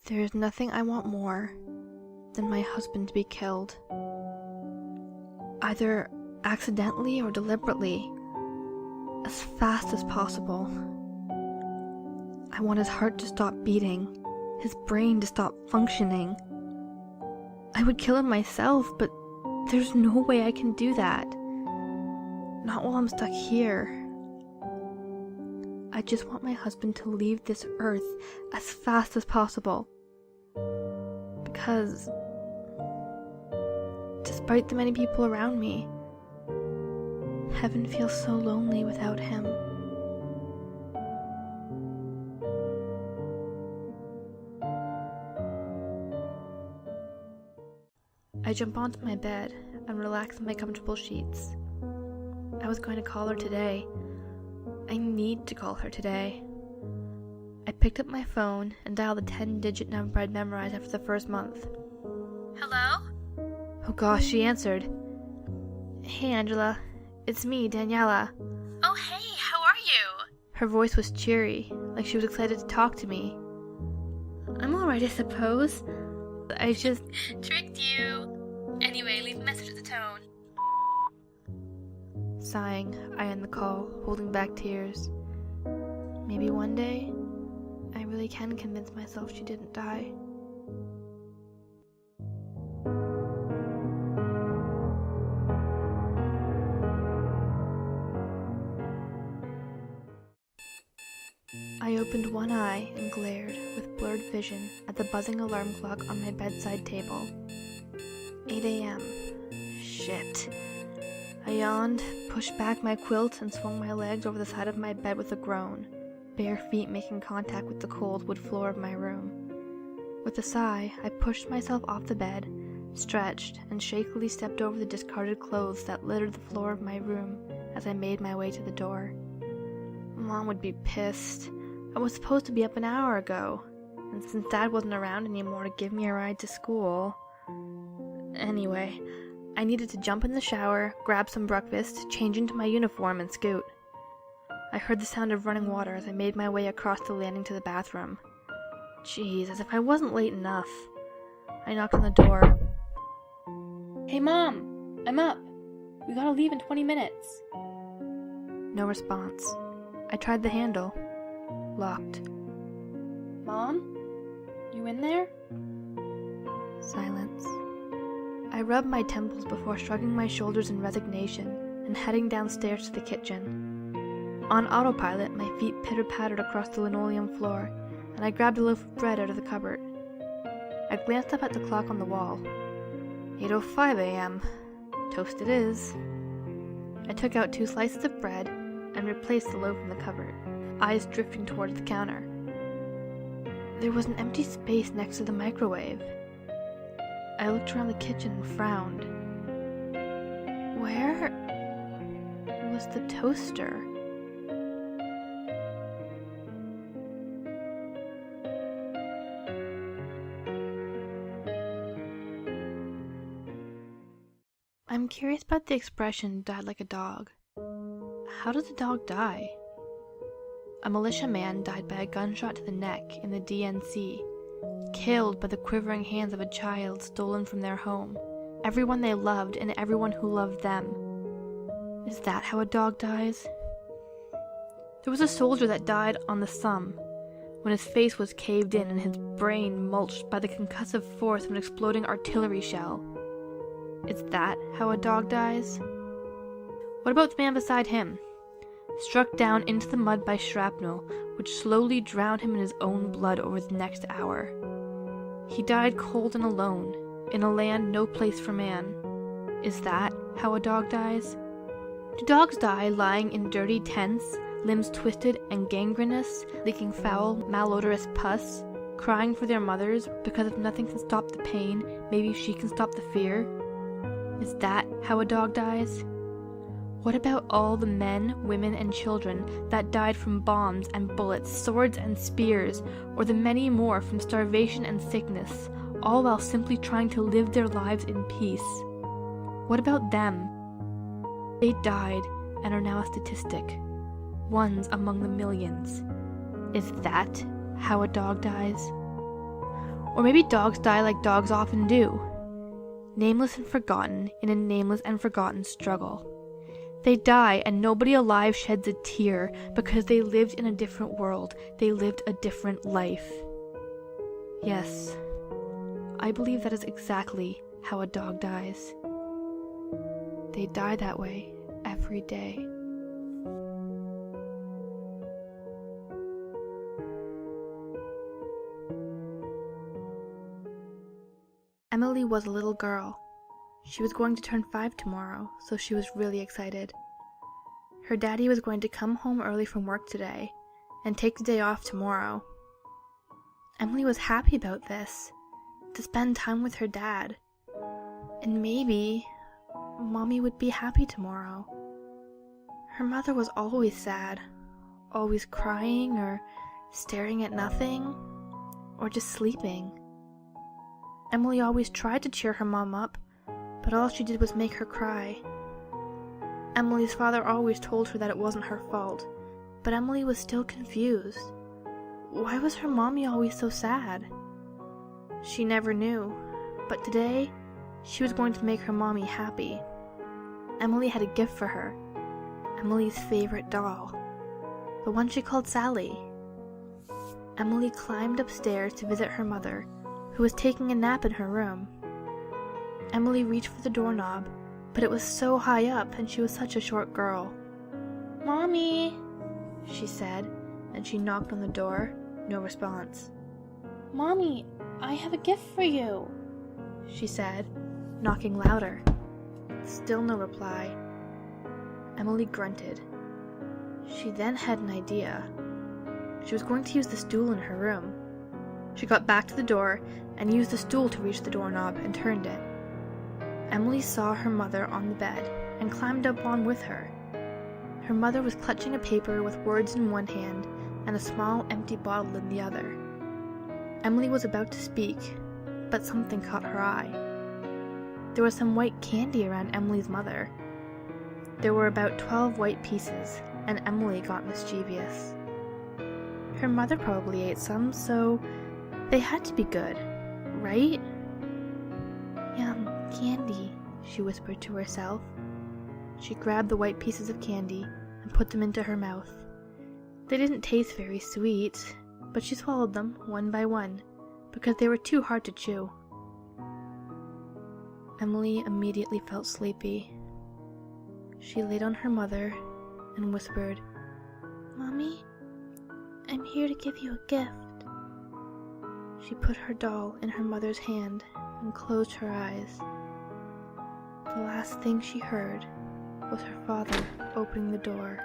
There is nothing I want more than my husband to be killed. Either accidentally or deliberately, as fast as possible. I want his heart to stop beating, his brain to stop functioning. I would kill him myself, but there's no way I can do that. Not while I'm stuck here. I just want my husband to leave this earth as fast as possible. Because, despite the many people around me, heaven feels so lonely without him. I jump onto my bed and relax in my comfortable sheets. I was going to call her today. I need to call her today. I picked up my phone and dialed the 10-digit number I'd memorized after the first month. Hello? Oh gosh, she answered. Hey Angela, it's me, Daniela. Oh hey, how are you? Her voice was cheery, like she was excited to talk to me. I'm alright, I suppose. I just... Tricked you. Anyway, leave a message at the tone. Sighing, I end the call, holding back tears. Maybe one day, I really can convince myself she didn't die. I opened one eye and glared, with blurred vision, at the buzzing alarm clock on my bedside table. 8 a.m. Shit. I yawned, pushed back my quilt, and swung my legs over the side of my bed with a groan, bare feet making contact with the cold wood floor of my room. With a sigh, I pushed myself off the bed, stretched, and shakily stepped over the discarded clothes that littered the floor of my room as I made my way to the door. Mom would be pissed. I was supposed to be up an hour ago, and since Dad wasn't around anymore to give me a ride to school... Anyway, I needed to jump in the shower, grab some breakfast, change into my uniform, and scoot. I heard the sound of running water as I made my way across the landing to the bathroom. Jeez, as if I wasn't late enough. I knocked on the door. Hey Mom, I'm up. We gotta leave in 20 minutes. No response. I tried the handle. Locked. Mom? You in there? Silence. I rubbed my temples before shrugging my shoulders in resignation and heading downstairs to the kitchen. On autopilot, my feet pitter-pattered across the linoleum floor, and I grabbed a loaf of bread out of the cupboard. I glanced up at the clock on the wall. 8:05 a.m. Toast it is. I took out 2 slices of bread and replaced the loaf in the cupboard, eyes drifting towards the counter. There was an empty space next to the microwave. I looked around the kitchen and frowned. Where was the toaster? I'm curious about the expression "died like a dog." How does a dog die? A militia man died by a gunshot to the neck in the DNC, killed by the quivering hands of a child stolen from their home, everyone they loved and everyone who loved them. Is that how a dog dies? There was a soldier that died on the Somme, when his face was caved in and his brain mulched by the concussive force of an exploding artillery shell. Is that how a dog dies? What about the man beside him? Struck down into the mud by shrapnel, which slowly drowned him in his own blood over the next hour. He died cold and alone, in a land no place for man. Is that how a dog dies? Do dogs die lying in dirty tents, limbs twisted and gangrenous, leaking foul, malodorous pus, crying for their mothers because if nothing can stop the pain, maybe she can stop the fear? Is that how a dog dies? What about all the men, women, and children that died from bombs and bullets, swords and spears, or the many more from starvation and sickness, all while simply trying to live their lives in peace? What about them? They died and are now a statistic, ones among the millions. Is that how a dog dies? Or maybe dogs die like dogs often do. Nameless and forgotten in a nameless and forgotten struggle. They die and nobody alive sheds a tear because they lived in a different world. They lived a different life. Yes, I believe that is exactly how a dog dies. They die that way every day. Emily was a little girl. She was going to turn 5 tomorrow, so she was really excited. Her daddy was going to come home early from work today and take the day off tomorrow. Emily was happy about this, to spend time with her dad. And maybe Mommy would be happy tomorrow. Her mother was always sad, always crying or staring at nothing, or just sleeping. Emily always tried to cheer her mom up, but all she did was make her cry. Emily's father always told her that it wasn't her fault, but Emily was still confused. Why was her mommy always so sad? She never knew, but today, she was going to make her mommy happy. Emily had a gift for her, Emily's favorite doll, the one she called Sally. Emily climbed upstairs to visit her mother, who was taking a nap in her room. Emily reached for the doorknob, but it was so high up and she was such a short girl. "Mommy," she said, and she knocked on the door. No response. "Mommy, I have a gift for you," she said, knocking louder. Still no reply. Emily grunted. She then had an idea. She was going to use the stool in her room. She got back to the door and used the stool to reach the doorknob and turned it. Emily saw her mother on the bed and climbed up on with her. Her mother was clutching a paper with words in one hand and a small empty bottle in the other. Emily was about to speak, but something caught her eye. There was some white candy around Emily's mother. There were about 12 white pieces, and Emily got mischievous. Her mother probably ate some, so they had to be good, right? "Yum, candy," she whispered to herself. She grabbed the white pieces of candy and put them into her mouth. They didn't taste very sweet, but she swallowed them one by one because they were too hard to chew. Emily immediately felt sleepy. She laid on her mother and whispered, "Mommy, I'm here to give you a gift." She put her doll in her mother's hand and closed her eyes. The last thing she heard was her father opening the door.